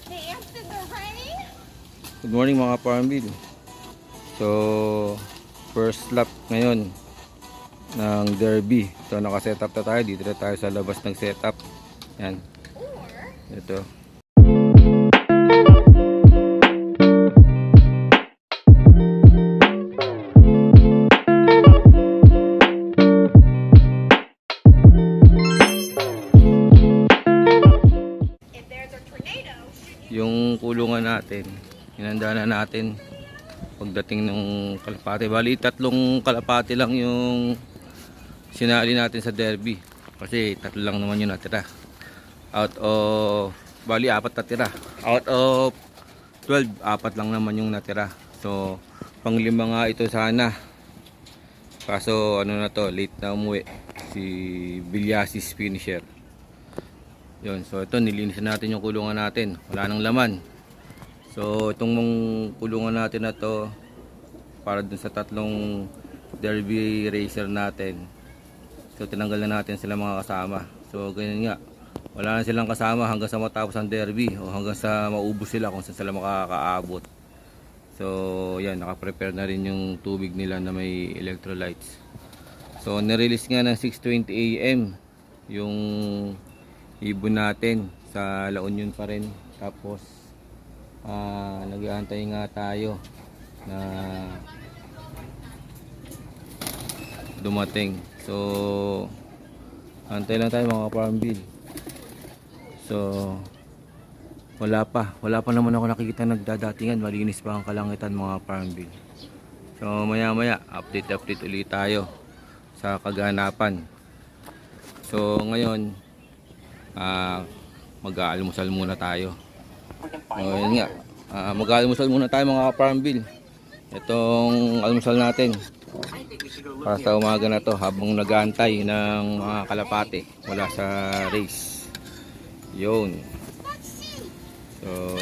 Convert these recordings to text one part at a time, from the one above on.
Good morning mga farmbil. So, first lap ngayon ng derby. So, naka-setup na tayo. Dito na tayo sa labas ng setup. Yan. Ito. Yung kulungan natin, inanda na natin pagdating ng kalapate. Bali, 3 kalapate lang yung sinali natin sa derby. Kasi 3 lang naman yung natira. Out of, bali 4 natira. Out of 12, 4 lang naman yung natira. So, pang-5 nga ito sana. Kaso, ano na to, late na umuwi. Si Villasis finisher. Yun, so ito nilinis natin yung kulungan natin. Wala nang laman. So itong kulungan natin na to para dun sa 3 derby racer natin. So tinanggal na natin sila mga kasama. So ganyan nga. Wala na silang kasama hanggang sa matapos ang derby o hanggang sa maubos sila kung saan sila makakaabot. So yan, naka-prepare na rin yung tubig nila na may electrolytes. So nirelease nga ng 6:20 AM yung ibon natin sa La Union pa rin. Tapos nag-aantay nga tayo na dumating. So antay lang tayo mga farmbil. So wala pa naman ako nakikita nagdadatingan. Malinis pa ang kalangitan mga farmbil. So maya maya update ulit tayo sa kaganapan. So ngayon mag-aalmusal muna tayo. Yun nga, mag-aalmusal muna tayo mga farmbil. Itong almusal natin para sa umaga na to habang nag-aantay ng mga kalapate wala sa race. Yun. So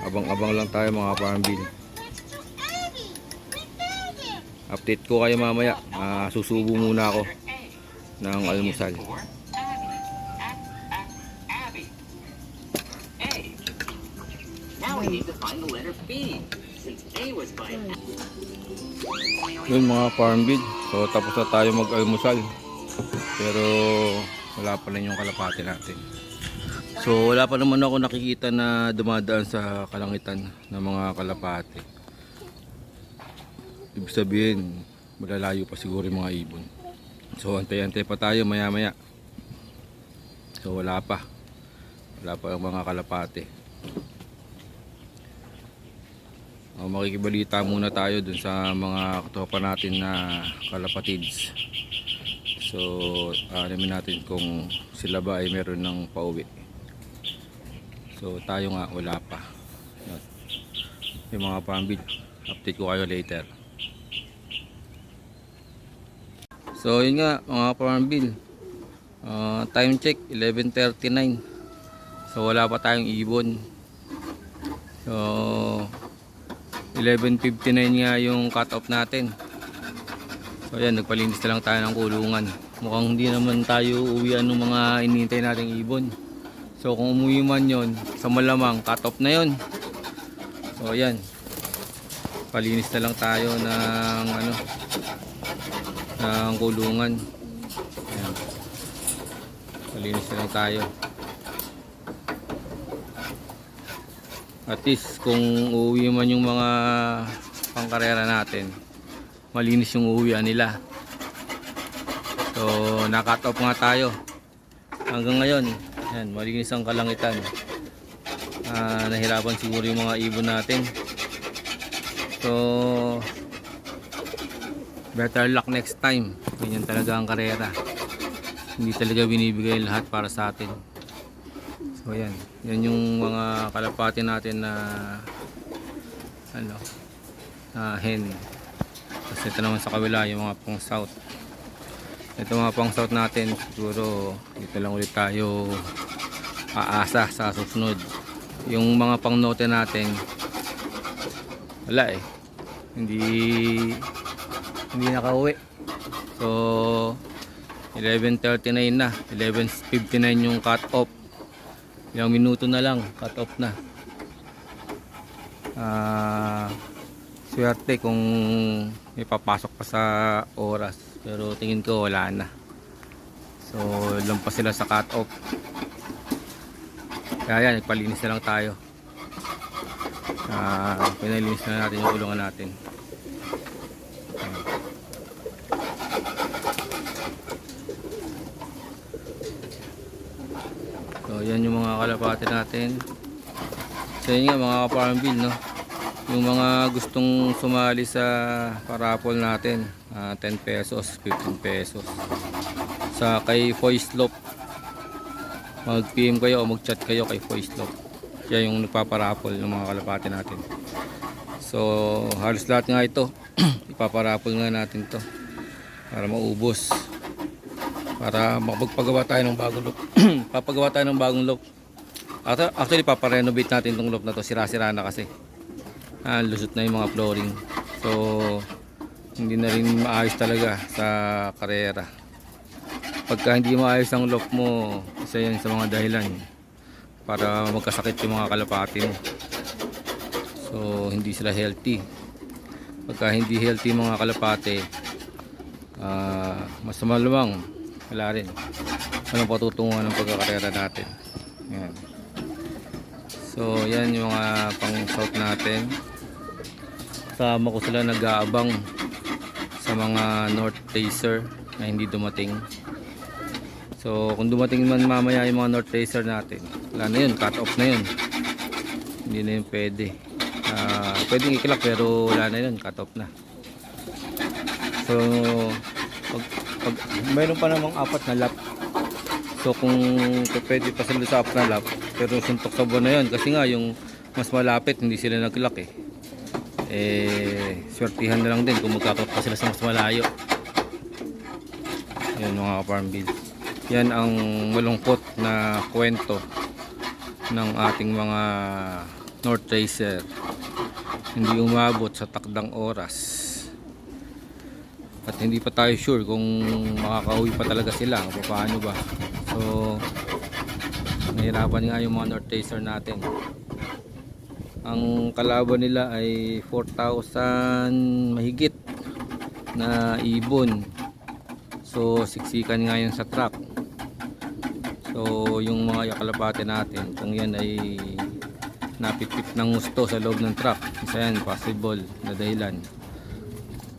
abang-abang lang tayo mga farmbil. Update ko kayo mamaya. Susubo muna ako ng almusal. We need to find the letter B since A was by Yun mga farmbil. So tapos na tayo mag-almusal. Pero wala pa rin yung kalapate natin. So wala pa naman ako nakikita na dumadaan sa kalangitan ng mga kalapate. Ibig sabihin malalayo pa siguro yung mga ibon. So antay-antay pa tayo maya maya. So wala pa ang mga kalapate. Makikibalita muna tayo dun sa mga katropa natin na kalapatids. So alamin natin kung sila ba ay meron ng pauwi. So tayo nga wala pa. Yung mga farmbil, update ko kayo later. So yun nga mga farmbil, time check 11:39. So wala pa tayong ibon. So 11:59 nga yung cut off natin. So ayan, nagpalinis na lang tayo ng kulungan. Mukhang hindi naman tayo uwian ng mga inintay nating ibon. So kung umuwi man yon, sa malamang cut off na yon. So ayan, palinis na lang tayo ng ng kulungan. Ayan, palinis na lang tayo. At least kung uuwi man yung mga pangkarera natin, malinis yung uuwian nila. So na-cut off nga tayo. Hanggang ngayon, yan, malinis ang kalangitan. Nahirapan siguro yung mga ibon natin. So better luck next time. Ganyan talaga ang karera. Hindi talaga binibigay lahat para sa atin. So yan yung mga kalapati natin na hen. Tapos ito naman sa kabila yung mga pang south. Ito mga pang south natin, siguro dito lang ulit tayo aasa sa susunod. Yung mga pang note natin wala hindi nakauwi. So 11:39 na, 11:59 yung cut off. Ilang minuto na lang, cut off na. swerte kung may papasok pa sa oras, pero tingin ko wala na. So lampas sila sa cut off, kaya yan, nagpalinis na lang tayo. Pinalinis na natin yung kulungan natin. So yan yung mga kalapati natin. So yun nga mga ka-farmville, no? Yung mga gustong sumali sa parapol natin, 10 pesos, 15 pesos sa kay Foislop, mag PM kayo o mag chat kayo kay Foislop. Siya yung nagpaparapol ng mga kalapati natin. So halos lahat nga ito ipaparapol nga natin to para maubos, para makapagpagawa tayo ng bagong loop. Papagawa tayo ng bagong loop. Actually paparenovate natin itong loop na to, sira-sira na kasi. Lusot na yung mga flooring. So hindi na rin maayos talaga sa karera. Pagka hindi maayos ang loop mo, isa yan sa mga dahilan para magkasakit yung mga kalapati mo. So hindi sila healthy. Pagka hindi healthy mga kalapati, mas malamang wala rin walang patutunguhan ng pagkakarera natin. Yan. So yan yung mga pang south natin. Sama ko sila nag-aabang sa mga North Racer na hindi dumating. So kung dumating man mamaya yung mga North Racer natin, wala na yun, cut off na yun, hindi na yun pwede. Pwedeng iklak pero wala na yun, cut off na. So pag mayroon pa namang 4 na lap, so kung pwede pa sila sa 4 na lap, pero suntok sa buwan na yun kasi nga yung mas malapit hindi sila nag-lock swertihan na lang din kung magkaklock pa sila sa mas malayo. Yan mga ka-farmville, yan ang malungkot na kwento ng ating mga North Racer, hindi umabot sa takdang oras. At hindi pa tayo sure kung makakauwi pa talaga sila o paano ba. So nahirapan nga yung mga North Racer natin. Ang kalaban nila ay 4,000 mahigit na ibon. So siksikan nga yun sa truck. So yung mga kalapati natin, kung yan ay napipit ng gusto sa loob ng truck, isa yan possible na dahilan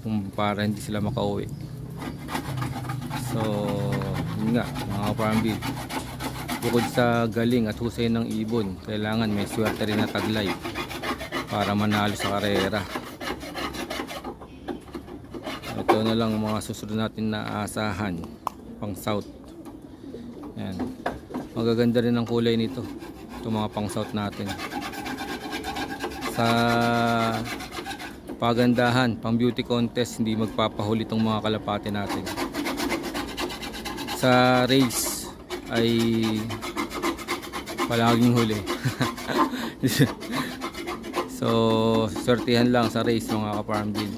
kung para hindi sila makauwi. So yun nga mga ka-farmville, bukod sa galing at husay ng ibon, kailangan may swerte rin na taglay para manalo sa karera. Ito na lang mga susunod natin na asahan pang south. Yan, magaganda rin ang kulay nito, itong mga pang south natin. Sa pagandahan, pang beauty contest, hindi magpapahuli itong mga kalapati natin. Sa race ay palaging huli. So swertihan lang sa race mga ka-farmville.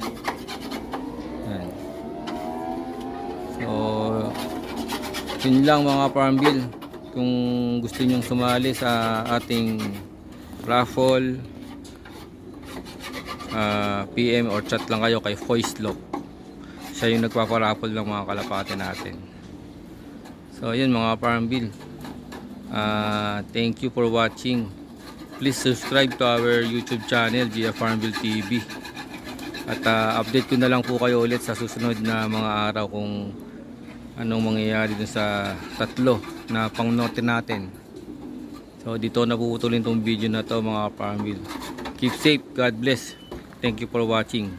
Yan. So yun lang mga farmville. Kung gusto nyong sumali sa ating raffle, PM or chat lang kayo kay Foislop. Siya yung nagpaparaffle ng mga kalapati natin. So yun mga farmville, thank you for watching. Please subscribe to our YouTube channel via Farmville TV. At update ko na lang po kayo ulit sa susunod na mga araw kung anong mangyayari dun sa tatlo na pang-note natin. So dito na puputulin tong video na to mga farmville. Keep safe, God bless. Thank you for watching.